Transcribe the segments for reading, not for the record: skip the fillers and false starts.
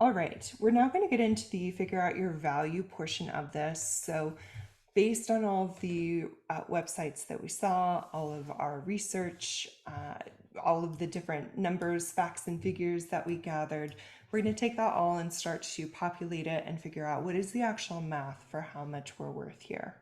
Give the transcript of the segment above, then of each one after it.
All right, we're now going to get into the figure out your value portion of this. So based on all of the websites that we saw, all of our research, all of the different numbers, facts, and figures that we gathered, we're going to take that all and start to populate it and figure out what is the actual math for how much we're worth here.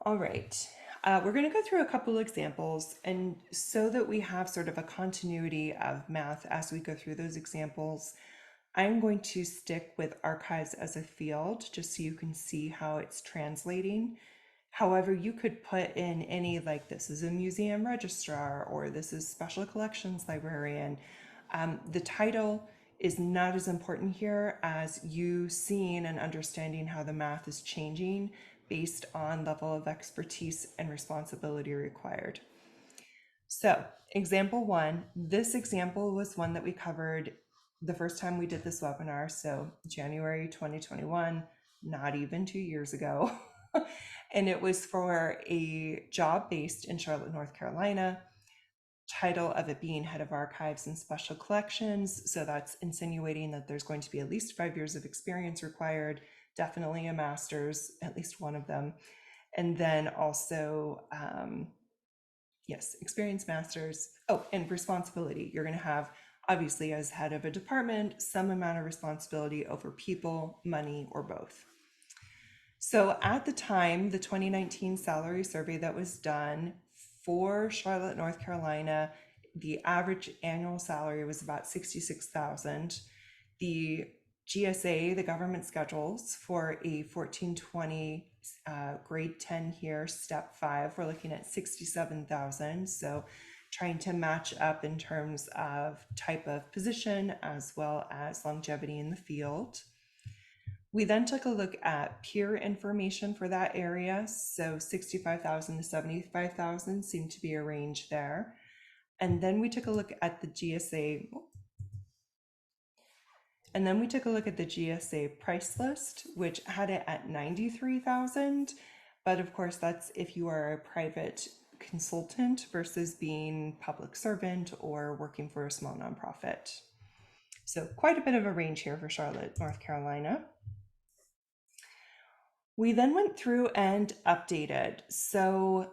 All right, we're going to go through a couple examples, and so that we have sort of a continuity of math as we go through those examples, I'm going to stick with archives as a field just so you can see how it's translating. However, you could put in any, like this is a museum registrar or this is special collections librarian. The title is not as important here as you seeing and understanding how the math is changing based on level of expertise and responsibility required. So, example one, this example was one that we covered the first time we did this webinar. So, January 2021, not even 2 years ago. And it was for a job based in Charlotte, North Carolina. Title of it being head of archives and special collections. So, that's insinuating that there's going to be at least 5 years of experience required, definitely a master's, at least one of them. And then also, yes, experience masters. Oh, and responsibility. You're going to have, obviously, as head of a department, some amount of responsibility over people, money, or both. So at the time, the 2019 salary survey that was done for Charlotte, North Carolina, the average annual salary was about $66,000. The GSA, the government schedules for a 1420 grade 10 here, step 5, we're looking at 67,000. So trying to match up in terms of type of position as well as longevity in the field. We then took a look at peer information for that area. So 65,000 to 75,000 seemed to be a range there. And then we took a look at the GSA. And then we took a look at the GSA price list, which had it at 93,000. But of course, that's if you are a private consultant versus being public servant or working for a small nonprofit. So quite a bit of a range here for Charlotte, North Carolina. We then went through and updated. So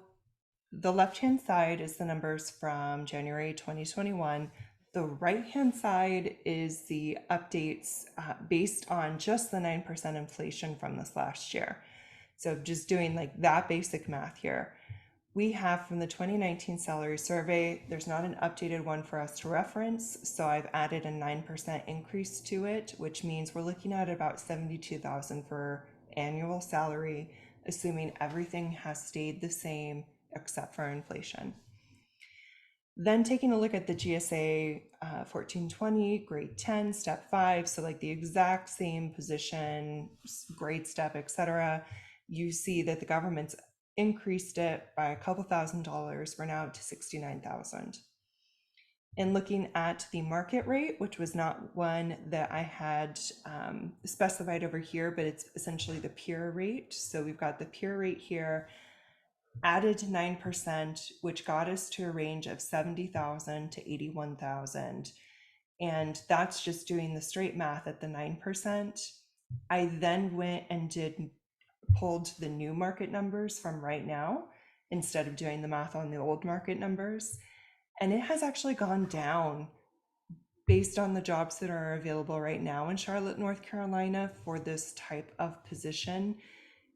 the left-hand side is the numbers from January 2021. The right-hand side is the updates based on just the 9% inflation from this last year. So just doing like that basic math here. We have from the 2019 salary survey, there's not an updated one for us to reference. So I've added a 9% increase to it, which means we're looking at about 72,000 for annual salary, assuming everything has stayed the same except for inflation. Then taking a look at the GSA 1420, grade 10, step 5, so like the exact same position, grade step, etc. You see that the government's increased it by a couple $1,000s. We're now to 69,000. And looking at the market rate, which was not one that I had specified over here, but it's essentially the peer rate. So we've got the peer rate here, added 9%, which got us to a range of 70,000 to 81,000. And that's just doing the straight math at the 9%. I then went and pulled the new market numbers from right now instead of doing the math on the old market numbers. And it has actually gone down based on the jobs that are available right now in Charlotte, North Carolina for this type of position.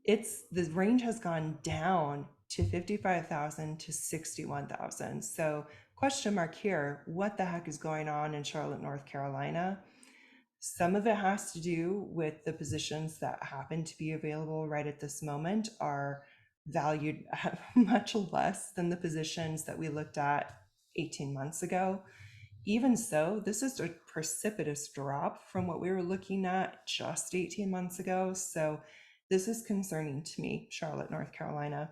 The range has gone down to 55,000 to 61,000. So question mark here, what the heck is going on in Charlotte, North Carolina? Some of it has to do with the positions that happen to be available right at this moment are valued at much less than the positions that we looked at 18 months ago. Even so, this is a precipitous drop from what we were looking at just 18 months ago. So this is concerning to me, Charlotte, North Carolina.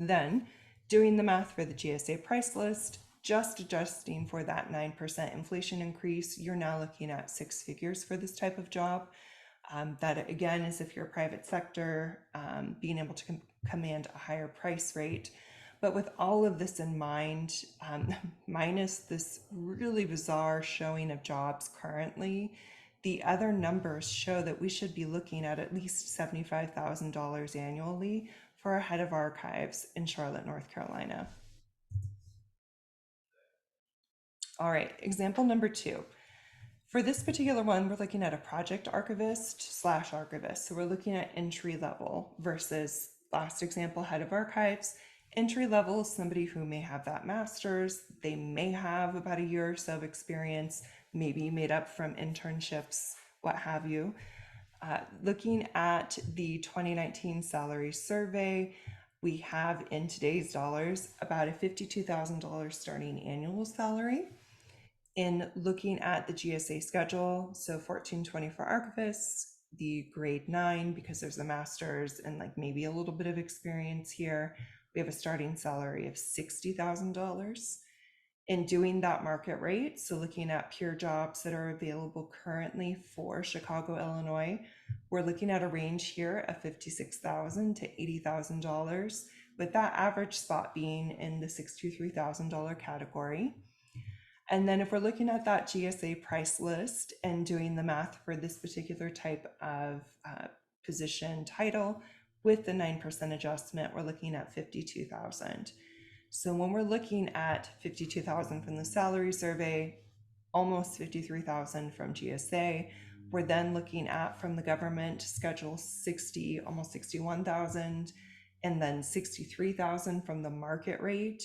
Then doing the math for the GSA price list, just adjusting for that 9% inflation increase, you're now looking at 6 figures for this type of job. That again is if you're private sector, being able to command a higher price rate. But with all of this in mind, minus this really bizarre showing of jobs currently, the other numbers show that we should be looking at least $75,000 annually for a head of archives in Charlotte, North Carolina. All right, example number 2. For this particular one, we're looking at a project archivist slash archivist. So we're looking at entry level versus last example, head of archives. Entry level is somebody who may have that master's, they may have about a year or so of experience, maybe made up from internships, what have you. Looking at the 2019 salary survey, we have in today's dollars about a $52,000 starting annual salary. In looking at the GSA schedule, so 1420 for archivists, the grade 9, because there's a master's and like maybe a little bit of experience here, we have a starting salary of $60,000. In doing that market rate, so looking at pure jobs that are available currently for Chicago, Illinois, we're looking at a range here of $56,000 to $80,000, with that average spot being in the $63,000 category. And then if we're looking at that GSA price list and doing the math for this particular type of position title with the 9% adjustment, we're looking at $52,000. So when we're looking at $52,000 from the salary survey, almost $53,000 from GSA, we're then looking at from the government schedule 60, almost $61,000, and then $63,000 from the market rate.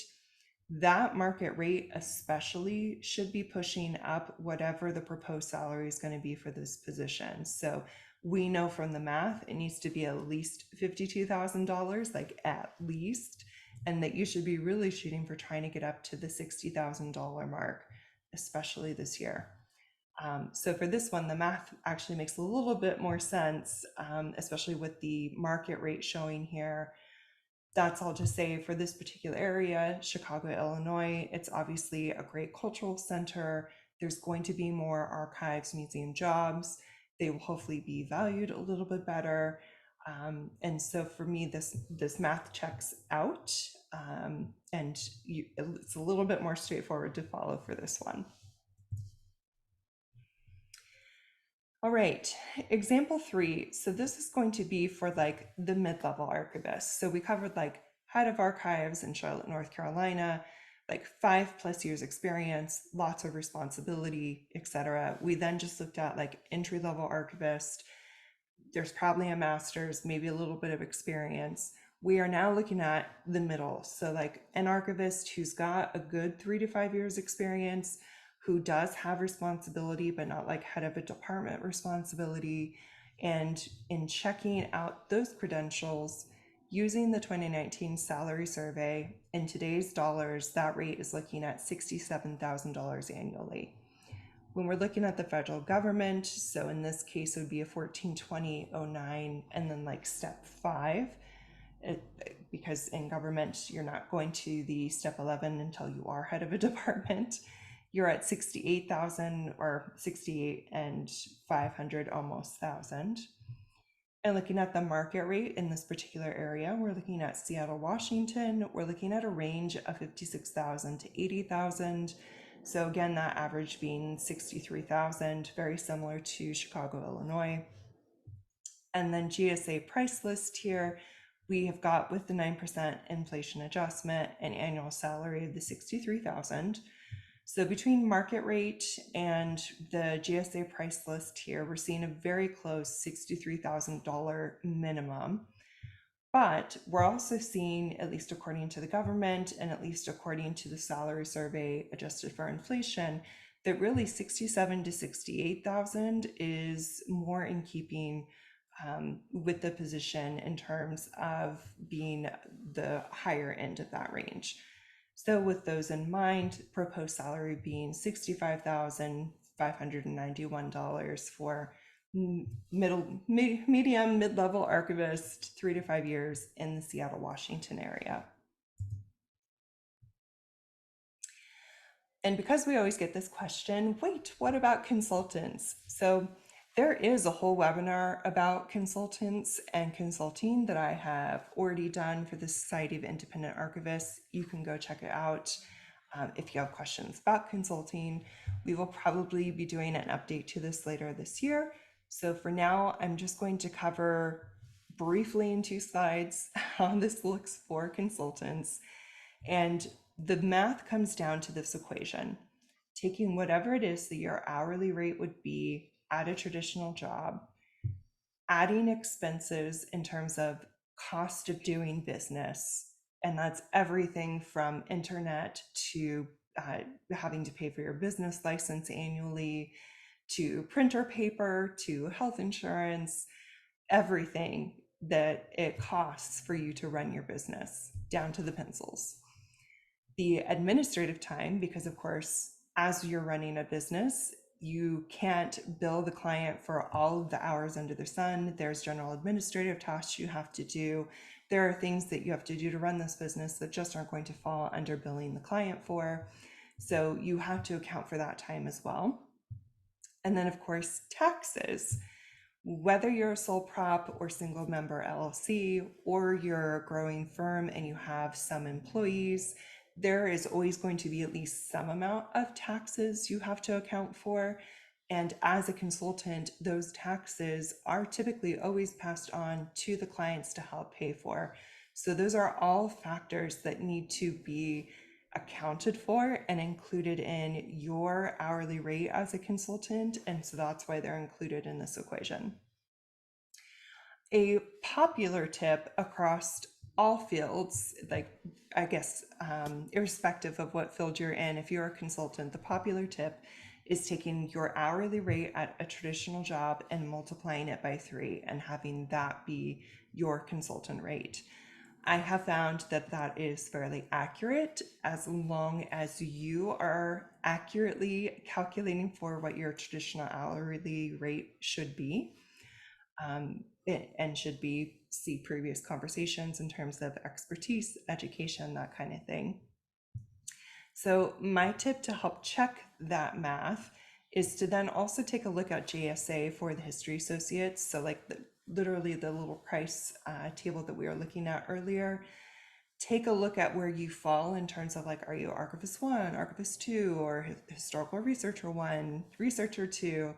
That market rate especially should be pushing up whatever the proposed salary is going to be for this position. So we know from the math it needs to be at least $52,000, like at least, and that you should be really shooting for trying to get up to the $60,000 mark, especially this year. So for this one, the math actually makes a little bit more sense, especially with the market rate showing here. That's all to say for this particular area, Chicago, Illinois, it's obviously a great cultural center. There's going to be more archives, museum jobs. They will hopefully be valued a little bit better. And so for me, this math checks out, and it's a little bit more straightforward to follow for this one. All right, example 3. So this is going to be for like the mid-level archivist. So we covered like head of archives in Charlotte, North Carolina, like 5+ years experience, lots of responsibility, etc. We then just looked at like entry-level archivist. There's probably a master's, maybe a little bit of experience. We are now looking at the middle. So like an archivist who's got a good 3 to 5 years experience, who does have responsibility, but not like head of a department responsibility. And in checking out those credentials, using the 2019 salary survey, in today's dollars, that rate is looking at $67,000 annually. When we're looking at the federal government, so in this case, it would be a 142009 and then like step 5. Because in government, you're not going to the step 11 until you are head of a department. You're at 68,000 or 68 and 500 almost thousand. And looking at the market rate in this particular area, we're looking at Seattle, Washington. We're looking at a range of 56,000 to 80,000. So again, that average being 63,000, very similar to Chicago, Illinois. And then GSA price list here, we have got with the 9% inflation adjustment an annual salary of the 63,000. So between market rate and the GSA price list here, we're seeing a very close $63,000 minimum. But we're also seeing, at least according to the government and at least according to the salary survey adjusted for inflation, that really 67 to 68,000 is more in keeping with the position in terms of being the higher end of that range. So with those in mind, proposed salary being $65,591 for medium, mid-level archivist, 3 to 5 years in the Seattle, Washington area. And because we always get this question, wait, what about consultants? So There is a whole webinar about consultants and consulting that I have already done for the Society of Independent Archivists. You can go check it out. If you have questions about consulting, we will probably be doing an update to this later this year. So for now, I'm just going to cover briefly in 2 slides how this looks for consultants. And the math comes down to this equation: taking whatever it is that your hourly rate would be at a traditional job, adding expenses in terms of cost of doing business, and that's everything from internet to having to pay for your business license annually, to printer paper, to health insurance, everything that it costs for you to run your business, down to the pencils. The administrative time, because of course, as you're running a business, you can't bill the client for all of the hours under the sun. There's general administrative tasks you have to do. There are things that you have to do to run this business that just aren't going to fall under billing the client for. So you have to account for that time as well. And then, of course, taxes. Whether you're a sole prop or single member LLC, or you're a growing firm and you have some employees, there is always going to be at least some amount of taxes you have to account for. And as a consultant, those taxes are typically always passed on to the clients to help pay for. So those are all factors that need to be accounted for and included in your hourly rate as a consultant. And so that's why they're included in this equation. A popular tip across all fields, like I guess, irrespective of what field you're in, if you're a consultant, the popular tip is taking your hourly rate at a traditional job and multiplying it by 3 and having that be your consultant rate. I have found that that is fairly accurate as long as you are accurately calculating for what your traditional hourly rate should be. And should be see previous conversations in terms of expertise, education, that kind of thing. So my tip to help check that math is to then also take a look at JSA for the history associates. So like literally the little price table that we were looking at earlier. Take a look at where you fall in terms of like, are you Archivist 1, Archivist 2, or Historical Researcher 1, Researcher 2?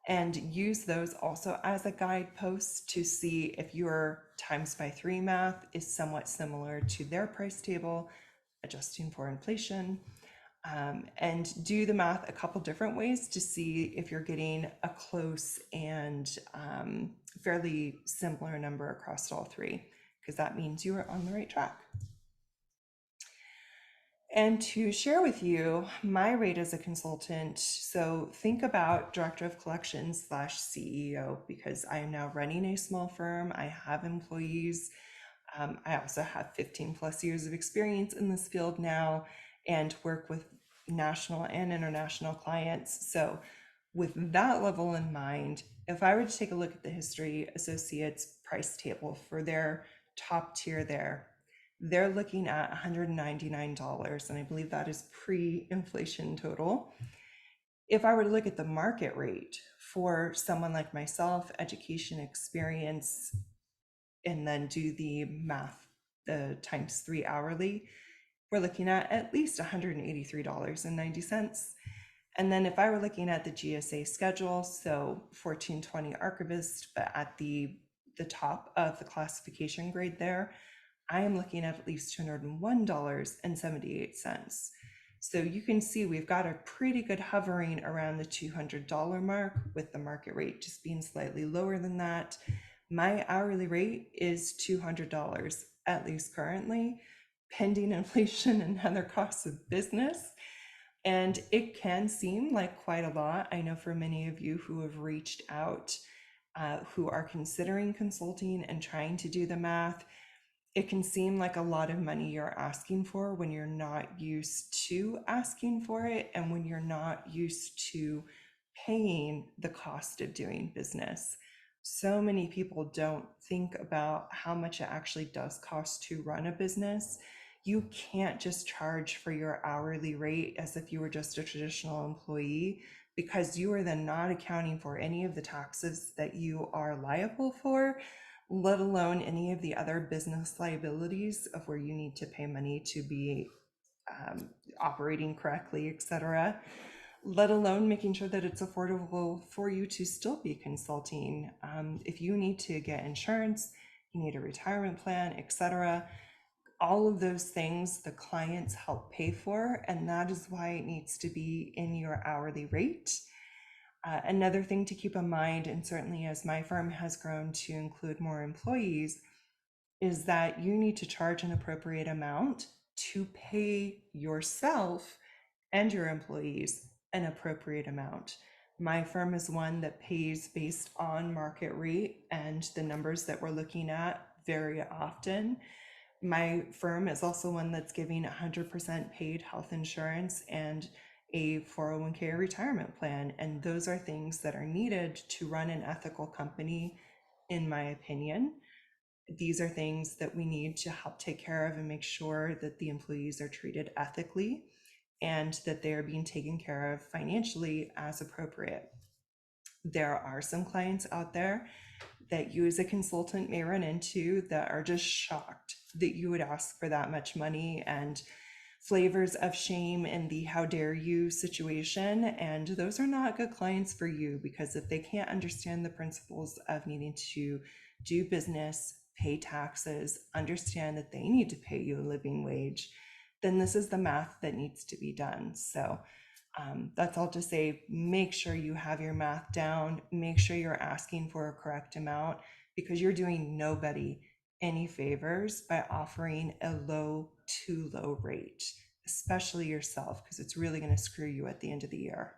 And use those also as a guidepost to see if your times by 3 math is somewhat similar to their price table, adjusting for inflation. And do the math a couple different ways to see if you're getting a close and fairly similar number across all 3, because that means you are on the right track. And to share with you my rate as a consultant, so think about director of collections / CEO, because I am now running a small firm. I have employees. I also have 15 plus years of experience in this field now and work with national and international clients. So with that level in mind, if I were to take a look at the History Associates price table for their top tier there, they're looking at $199, and I believe that is pre-inflation total. If I were to look at the market rate for someone like myself, education experience, and then do the math, the times 3 hourly, we're looking at least $183.90. And then if I were looking at the GSA schedule, so 1420 archivist, but at the top of the classification grade there, I am looking at least $201.78. So you can see we've got a pretty good hovering around the $200 mark, with the market rate just being slightly lower than that. My hourly rate is $200, at least currently, pending inflation and other costs of business. And it can seem like quite a lot. I know for many of you who have reached out, who are considering consulting and trying to do the math, it can seem like a lot of money you're asking for when you're not used to asking for it, and when you're not used to paying the cost of doing business. So many people don't think about how much it actually does cost to run a business. You can't just charge for your hourly rate as if you were just a traditional employee, because you are then not accounting for any of the taxes that you are liable for, let alone any of the other business liabilities of where you need to pay money to be operating correctly, etc. Let alone making sure that it's affordable for you to still be consulting. If you need to get insurance, you need a retirement plan, etc. All of those things the clients help pay for, and that is why it needs to be in your hourly rate. Another thing to keep in mind, and certainly as my firm has grown to include more employees, is that you need to charge an appropriate amount to pay yourself and your employees an appropriate amount. My firm is one that pays based on market rate, and the numbers that we're looking at vary often. My firm is also one that's giving 100% paid health insurance and a 401k retirement plan. And those are things that are needed to run an ethical company, in my opinion. These are things that we need to help take care of and make sure that the employees are treated ethically and that they are being taken care of financially as appropriate. There are some clients out there that you as a consultant may run into that are just shocked that you would ask for that much money, and flavors of shame in the how dare you situation. And those are not good clients for you, because if they can't understand the principles of needing to do business, pay taxes, understand that they need to pay you a living wage, then this is the math that needs to be done. So that's all to say, make sure you have your math down, make sure you're asking for a correct amount, because you're doing nobody any favors by offering a too low rate, especially yourself, because it's really going to screw you at the end of the year.